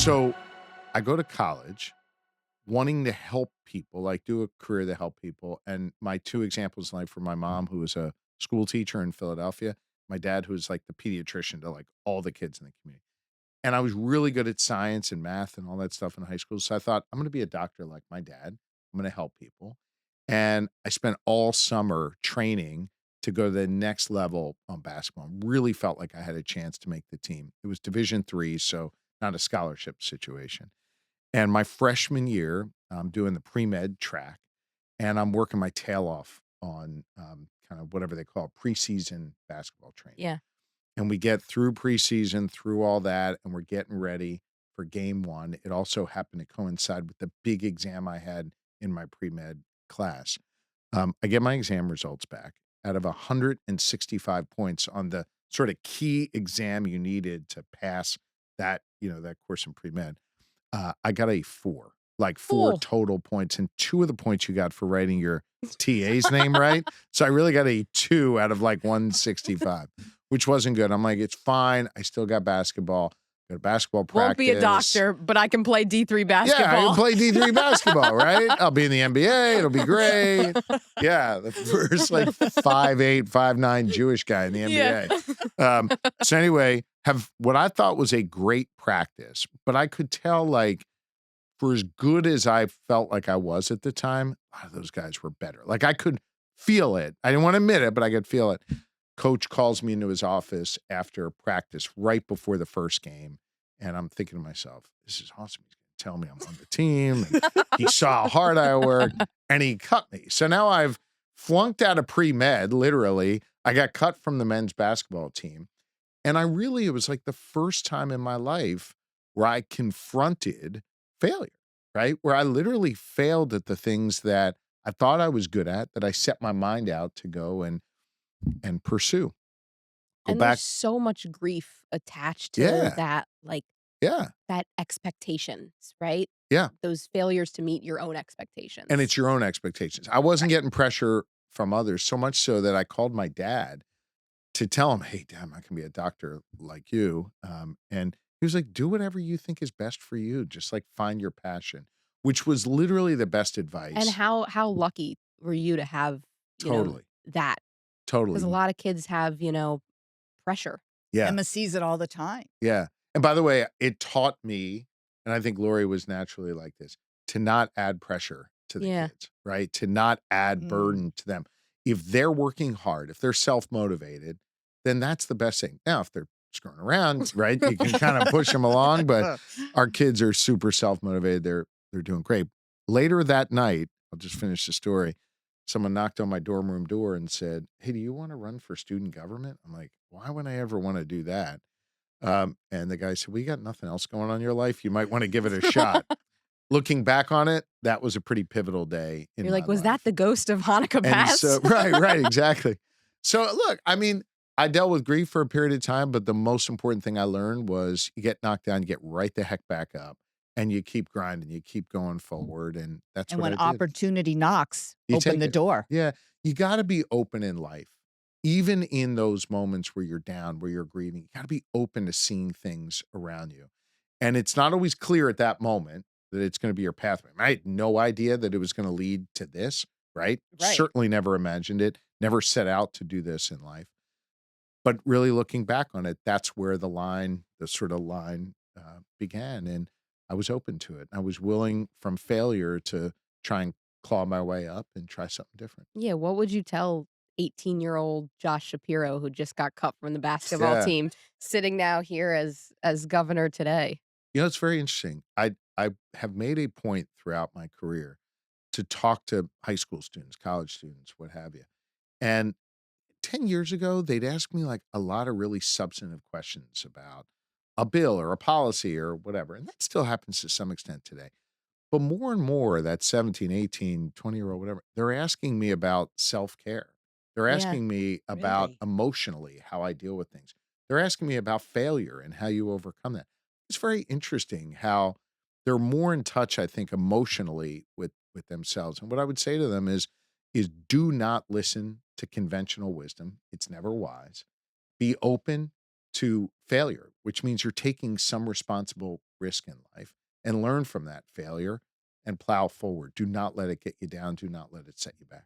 So I go to college wanting to help people, like do a career to help people. And my two examples in life were my mom, who was a school teacher in Philadelphia, my dad, who was like the pediatrician to like all the kids in the community. And I was really good at science and math and all that stuff in high school. So I thought, I'm going to be a doctor like my dad. I'm going to help people. And I spent all summer training to go to the next level on basketball. Really felt like I had a chance to make the team. It was Division III, so not a scholarship situation. And my freshman year, I'm doing the pre-med track, and I'm working my tail off on kind of whatever they call preseason basketball training. Yeah. And we get through preseason, through all that, and we're getting ready for game one. It also happened to coincide with the big exam I had in my pre-med class. I get my exam results back. Out of 165 points on the sort of key exam you needed to pass that, that course in pre-med, I got a 4, like 4 Oh. total points, and 2 of the points you got for writing your TA's name right. So I really got a 2 out of like 165, which wasn't good. I'm like, it's fine. I still got basketball. Go to basketball practice. Won't be a doctor, but I can play D3 basketball. Yeah, I can play D3 basketball, right? I'll be in the NBA. It'll be great. Yeah, the first like 5'8", 5'9" Jewish guy in the NBA. Yeah. So anyway, have what I thought was a great practice, but I could tell like for as good as I felt like I was at the time, a lot of those guys were better. Like I could feel it. I didn't want to admit it, but I could feel it. Coach calls me into his office after practice right before the first game. And I'm thinking to myself, this is awesome. He's going to tell me I'm on the team. And he saw how hard I worked and he cut me. So now I've flunked out of pre-med, literally. I got cut from the men's basketball team. And it was like the first time in my life where I confronted failure, right? Where I literally failed at the things that I thought I was good at, that I set my mind out to go and pursue. Go And back. there's so much grief attached to Yeah. that, like, Yeah. that expectations, right? Yeah. Those failures to meet your own expectations. And it's your own expectations. I wasn't getting pressure from others, so much so that I called my dad to tell him, hey, Dad, I can be a doctor like you. And he was like, do whatever you think is best for you. Just like find your passion, which was literally the best advice. And how lucky were you to have, Totally. that? Totally. Because a lot of kids have, pressure. Yeah. Emma sees it all the time. Yeah. And by the way, it taught me, and I think Lori was naturally like this, to not add pressure to the kids, right? To not add burden to them. If they're working hard, if they're self-motivated, then that's the best thing. Now, if they're screwing around, right, you can kind of push them along, but our kids are super self-motivated. They're doing great. Later that night, I'll just finish the story. Someone knocked on my dorm room door and said, hey, do you want to run for student government? I'm like, why would I ever want to do that? And the guy said, we got nothing else going on in your life. You might want to give it a shot. Looking back on it, that was a pretty pivotal day in You're like, my was life. that the ghost of Hanukkah And Pass? so, right, exactly. So look, I mean, I dealt with grief for a period of time, but the most important thing I learned was you get knocked down, you get right the heck back up, and you keep grinding, you keep going forward, and that's And what when I did. opportunity knocks, You open take the it. door. Yeah, you got to be open in life. Even in those moments where you're down, where you're grieving, you got to be open to seeing things around you. And it's not always clear at that moment that it's going to be your pathway. I had no idea that it was going to lead to this, right? Certainly never imagined it, never set out to do this in life. But really looking back on it, that's where the sort of line began. And I was open to it. I was willing from failure to try and claw my way up and try something different. Yeah, what would you tell 18-year-old Josh Shapiro, who just got cut from the basketball team, sitting now here as governor today? It's very interesting. I have made a point throughout my career to talk to high school students, college students, what have you. And 10 years ago, they'd ask me like a lot of really substantive questions about a bill or a policy or whatever. And that still happens to some extent today. But more and more, that 17, 18, 20-year-old, whatever, they're asking me about self-care. They're asking me about emotionally how I deal with things. They're asking me about failure and how you overcome that. It's very interesting how they're more in touch, I think, emotionally with themselves. And what I would say to them is do not listen to conventional wisdom. It's never wise. Be open to failure, which means you're taking some risk in life and learn from that failure and plow forward. Do not let it get you down. Do not let it set you back.